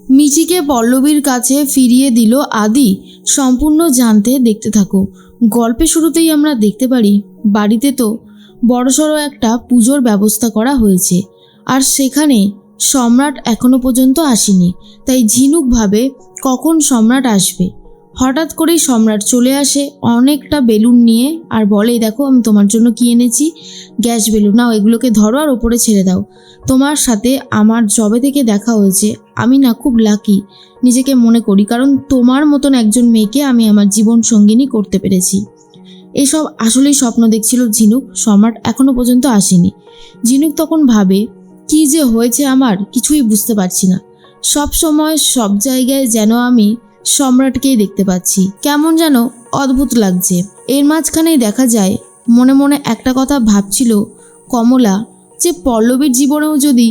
মিঠিকে পল্লবীর কাছে ফিরিয়ে দিল আদি। সম্পূর্ণ জানতে দেখতে থাকো। গল্পের শুরুতেই আমরা দেখতে পারি বাড়িতে তো বড়সড় একটা পুজোর ব্যবস্থা করা হয়েছে, আর সেখানে সম্রাট এখনো পর্যন্ত আসেনি। তাই ঝিনুক ভাবে কখন সম্রাট আসবে। হঠাৎ করেই সম্রাট চলে আসে অনেকটা বেলুন নিয়ে, আর বলে, দেখো আমি তোমার জন্য কি এনেছি, গ্যাস বেলুন। নাও এগুলোকে ধরো আর ওপরে ছেড়ে দাও। তোমার সাথে আমার যবে থেকে দেখা হয়েছে আমি না খুব লাকি নিজেকে মনে করি, কারণ তোমার মতন একজন মেয়েকে আমি আমার জীবন সঙ্গিনী করতে পেরেছি। এসব আসলেই স্বপ্ন দেখছিল ঝিনুক। সম্রাট এখনো পর্যন্ত আসেনি। ঝিনুক তখন ভাবে, কি যে হয়েছে আমার কিছুই বুঝতে পারছি না। সব সময় সব জায়গায় যেন আমি সম্রাটকেই দেখতে পাচ্ছি, কেমন যেন অদ্ভুত লাগছে। এর মাঝখানেই দেখা যায় মনে মনে একটা কথা ভাবছিল কমলা, যে পল্লবীর জীবনেও যদি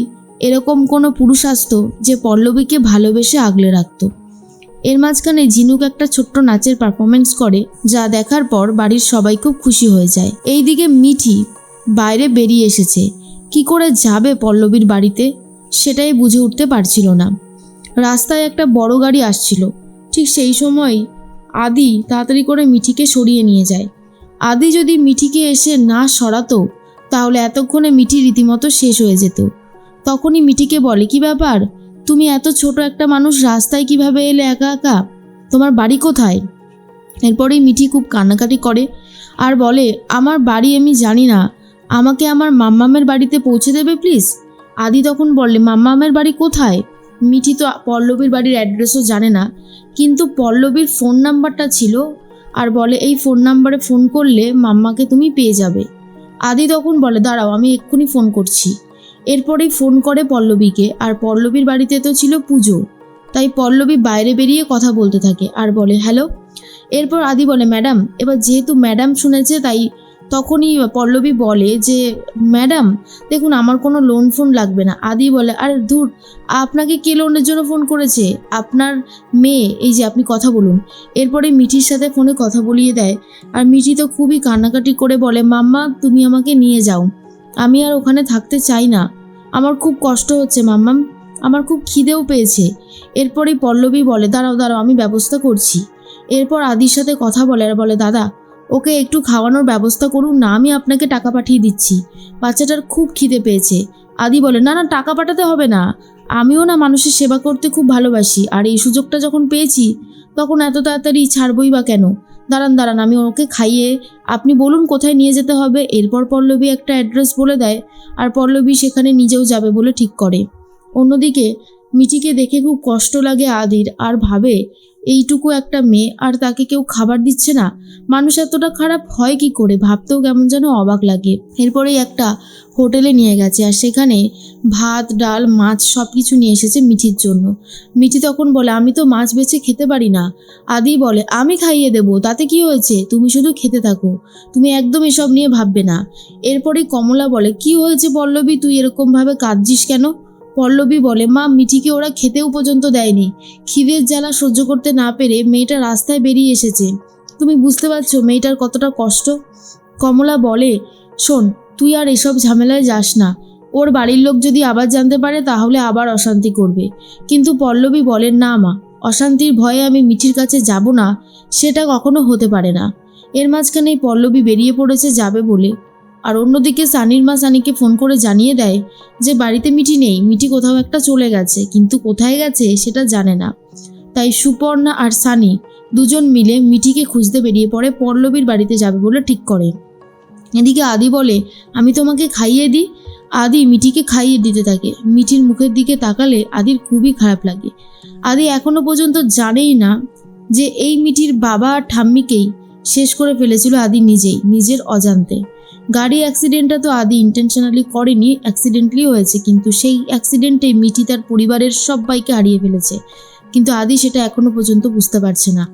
এরকম কোনো পুরুষ আসতো যে পল্লবীকে ভালোবেসে আগলে রাখতো। এর মাঝখানে ঝিনুক একটা ছোট্ট নাচের পারফরমেন্স করে, যা দেখার পর বাড়ির সবাই খুব খুশি হয়ে যায়। এইদিকে মিঠি বাইরে বেরিয়ে এসেছে। কি করে যাবে পল্লবীর বাড়িতে সেটাই বুঝে উঠতে পারছিল না। রাস্তায় একটা বড় গাড়ি আসছিল। ঠিক সেই সময় আদি তাড়াতাড়ি করে মিঠিকে সরিয়ে নিয়ে যায়। আদি যদি মিঠিকে এসে না সরাতো তাহলে এতক্ষণে মিঠি রীতিমতো শেষ হয়ে যেত। তখনই মিঠিকে বলে, কি ব্যাপার, তুমি এত ছোট একটা মানুষ রাস্তায় কিভাবে এলে একা একা, তোমার বাড়ি কোথায়? এরপরেই মিঠি খুব কান্নাকাটি করে আর বলে, আমার বাড়ি আমি জানি না, আমাকে আমার মাম্মামের বাড়িতে পৌঁছে দেবে প্লিজ। আদি তখন বললে, মাম্মামের বাড়ি কোথায়? মিঠি তো পল্লবীর বাড়ির অ্যাড্রেসও জানে না, কিন্তু পল্লবীর ফোন নাম্বারটা ছিল, আর বলে এই ফোন নাম্বারে ফোন করলে মাম্মাকে তুমি পেয়ে যাবে। আদি তখন বলে, দাঁড়াও আমি এক্ষুনি ফোন করছি। এরপরেই ফোন করে পল্লবীকে, আর পল্লবীর বাড়িতে তো ছিল পুজো, তাই পল্লবী বাইরে বেরিয়ে কথা বলতে থাকে আর বলে, হ্যালো। এরপর আদি বলে, ম্যাডাম। এবার যেহেতু ম্যাডাম শুনেছে তাই তখনই পল্লবী বলে যে, ম্যাডাম দেখুন আমার কোনো লোন ফোন লাগবে না। আদি বলে, আরে ধুর, আপনাকে কে লোনের জন্য ফোন করেছে? আপনার মেয়ে, এই যে আপনি কথা বলুন। এরপরে মিঠির সাথে ফোনে কথা বলিয়ে দেয়, আর মিঠি তো খুবই কান্নাকাটি করে বলে, মাম্মা তুমি আমাকে নিয়ে যাও, আমি আর ওখানে থাকতে চাই না, আমার খুব কষ্ট হচ্ছে মাম্মাম, আমার খুব খিদেও পেয়েছে। এরপরেই পল্লবী বলে, দাঁড়াও দাঁড়াও আমি ব্যবস্থা করছি। এরপর আদির সাথে কথা বলে আর বলে, দাদা ওকে একটু খাওয়ানোর ব্যবস্থা করুন না, আমি আপনাকে টাকা পাঠিয়ে দিচ্ছি, বাচ্চাটার খুব খিদে পেয়েছে। আদি বলে, না না টাকা পাঠাতে হবে না, আমিও না মানুষের সেবা করতে খুব ভালোবাসি, আর এই সুযোগটা যখন পেয়েছি তখন এত তাড়াতাড়ি ছাড়বই বা কেন। দাঁড়ান দাঁড়ান আমি ওকে খাইয়ে, আপনি বলুন কোথায় নিয়ে যেতে হবে। এরপর পল্লবী একটা অ্যাড্রেস বলে দেয়, আর পল্লবী সেখানে নিজেও যাবে বলে ঠিক করে। অন্যদিকে মিঠিকে দেখে খুব কষ্ট লাগে আদির, আর ভাবে এইটুকু একটা মেয়ে আর তাকে কেউ খাবার দিচ্ছে না, মানুষ এতটা খারাপ হয় কি করে, ভাবতেও কেমন যেন অবাক লাগে। এরপরেই একটা হোটেলে নিয়ে গেছে, আর সেখানে ভাত ডাল মাছ সব কিছু নিয়ে এসেছে মিঠির জন্য। মিঠি তখন বলে, আমি তো মাছ বেছে খেতে পারি না। আদি বলে, আমি খাইয়ে দেবো, তাতে কি হয়েছে, তুমি শুধু খেতে থাকো, তুমি একদম এসব নিয়ে ভাববে না। এরপরেই কমলা বলে, কি হয়েছে পল্লবী, তুই এরকমভাবে কাঁদছিস কেন? পল্লবী বলে, মা মিঠিকে ওরা খেতেও পর্যন্ত দেয়নি, খিদের জ্বালা সহ্য করতে না পেরে মেয়েটা রাস্তায় বেরিয়ে এসেছে, তুমি বুঝতে পারছো মেয়েটার কতটা কষ্ট। কমলা বলে, শোন তুই আর এসব ঝামেলায় যাস না, ওর বাড়ির লোক যদি আবার জানতে পারে তাহলে আবার অশান্তি করবে। কিন্তু পল্লবী বলে, না মা, অশান্তির ভয়ে আমি মিঠির কাছে যাব না, সেটা কখনো হতে পারে না। এর মাঝখানেই পল্লবী বেরিয়ে পড়েছে যাবে বলে, আর অন্যদিকে সানির মা সানিকে ফোন করে জানিয়ে দেয় যে বাড়িতে মিঠি নেই, মিঠি কোথাও একটা চলে গেছে, কিন্তু কোথায় গেছে সেটা জানে না। তাই সুপর্ণা আর সানি দুজন মিলে মিঠিকে খুঁজতে বেরিয়ে পড়ে, পল্লবীর বাড়িতে যাবে বলে ঠিক করে। এদিকে আদি বলে, আমি তোমাকে খাইয়ে দিই। আদি মিঠিকে খাইয়ে দিতে থাকে। মিঠির মুখের দিকে তাকালে আদির খুবই খারাপ লাগে। আদি এখনো পর্যন্ত জানেই না যে এই মিঠির বাবা আর ঠাম্মিকেই শেষ করে ফেলেছিল আদি নিজেই, নিজের অজান্তে। গাড়ি অ্যাক্সিডেন্টটা তো আদি ইন্টেনশনালি করেনি, অ্যাক্সিডেন্টলি হয়েছে, কিন্তু সেই অ্যাক্সিডেন্টে মিঠি তার পরিবারের সবাইকে হারিয়ে ফেলেছে, কিন্তু আদি সেটা এখনো পর্যন্ত বুঝতে পারছে না।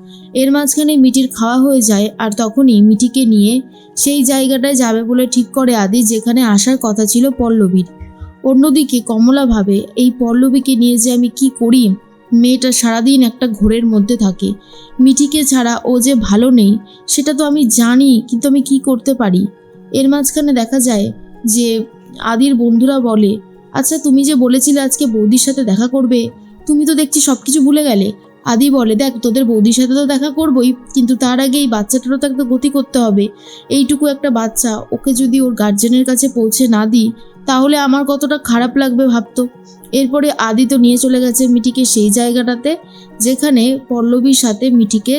এর মাঝখানে মিঠির খাওয়া হয়ে যায়, আর তখনই মিঠিকে নিয়ে সেই জায়গাটায় যাবে বলে ঠিক করে আদি, যেখানে আসার কথা ছিল পল্লবীর। অন্যদিকে কমলা ভাবে, এই পল্লবীকে নিয়ে যে আমি কি করি, মেয়েটা সারাদিন একটা ঘোরের মধ্যে থাকে, মিঠিকে ছাড়া ও যে ভালো নেই সেটা তো আমি জানি, কিন্তু আমি কি করতে পারি। এর মাঝখানে দেখা যায় যে আদির বন্ধুরা বলে, আচ্ছা তুমি যে বলেছিলে আজকে বৌদির সাথে দেখা করবে, তুমি তো দেখছি সব কিছু ভুলে গেলে। আদি বলে, দেখ তোদের বৌদির সাথে তো দেখা করবই, কিন্তু তার আগে এই বাচ্চাটারও তো একটা গতি করতে হবে। এইটুকু একটা বাচ্চা, ওকে যদি ওর গার্জেনের কাছে পৌঁছে না দিই তাহলে আমার কতটা খারাপ লাগবে ভাবতো। এরপরে আদি তো নিয়ে চলে গেছে মিঠিকে সেই জায়গাটাতে যেখানে পল্লবীর সাথে মিঠিকে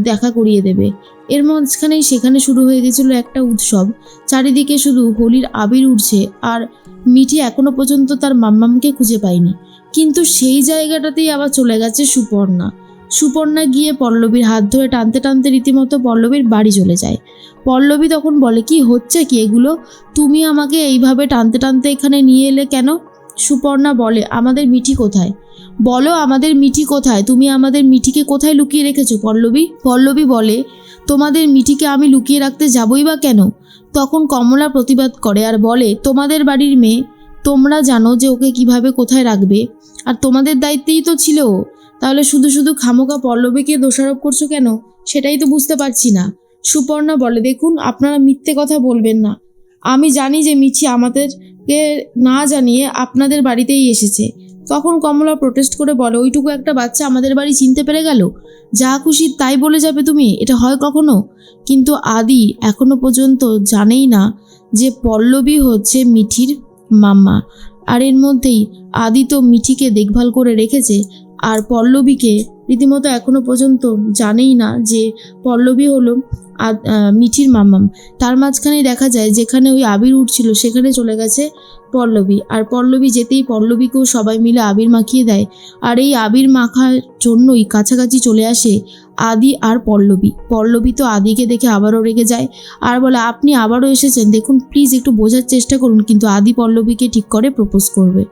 দেখা করিয়ে দেবে। এর মাঝখানেই সেখানে শুরু হয়ে গেছিলো একটা উৎসব। চারিদিকে শুধু হোলির আবির উঠছে, আর মিঠি এখনো পর্যন্ত তার মাম্মামকে খুঁজে পায়নি। কিন্তু সেই জায়গাটাতেই আবার চলে গেছে সুপর্ণা। সুপর্ণা গিয়ে পল্লবীর হাত ধরে টানতে টানতে রীতিমতো পল্লবীর বাড়ি চলে যায়। পল্লবী তখন বলে, কি হচ্ছে কি এগুলো? তুমি আমাকে এইভাবে টানতে টানতে এখানে নিয়ে এলে কেন? সুপর্ণা বলে, আমাদের মিঠি কোথায়? বলো, আমাদের মিঠি কোথায়? তুমি আমাদের মিঠিকে কোথায় লুকিয়ে রেখেছো পল্লবী? পল্লবী বলে, তোমাদের মিঠিকে আমি লুকিয়ে রাখতে যাবই বা কেন? তখন কমলা প্রতিবাদ করে আর বলে, তোমাদের বাড়ির মেয়ে, তোমরা জানো যে ওকে কিভাবে কোথায় রাখবে, আর তোমাদের দায়িত্বেই তো ছিল ও। তাহলে শুধু শুধু খামোকা পল্লবীকে দোষারোপ করছো কেন? সেটাই তো বুঝতে পারছি না। সুপর্ণা বলে, দেখুন আপনারা মিথ্যে কথা বলবেন না। আমি জানি যে মিঠি আমাদেরকে না জানিয়ে আপনাদের বাড়িতেই এসেছে। তখন কমলা প্রোটেস্ট করে বলে, ওইটুকু একটা বাচ্চা আমাদের বাড়ি চিনতে পেরে গেল? যা খুশি তাই বলে যাবে তুমি? এটা হয় কখনো? কিন্তু আদি এখনো পর্যন্ত জানেই না যে পল্লবী হচ্ছে মিঠির মাম্মা। আর এর মধ্যেই আদি তো মিঠিকে দেখভাল করে রেখেছে, আর পল্লবীকে রীতিমতো এখনো পর্যন্ত জানেই না যে পল্লবী হলো মিঠির মাম্মাম। তার মাঝখানেই দেখা যায় যেখানে ওই আবির উঠছিল সেখানে চলে গেছে পল্লবী, আর পল্লবী যেতেই পল্লবীকেও সবাই মিলে আবির মাখিয়ে দেয়। আর এই আবির মাখার জন্যই কাছাকাছি চলে আসে আদি আর পল্লবী। পল্লবী তো আদিকে দেখে আবারও রেগে যায় আর বলে, আপনি আবারও এসেছেন, দেখুন প্লিজ একটু বোঝার চেষ্টা করুন। কিন্তু আদি পল্লবীকে ঠিক করে প্রপোজ করবে।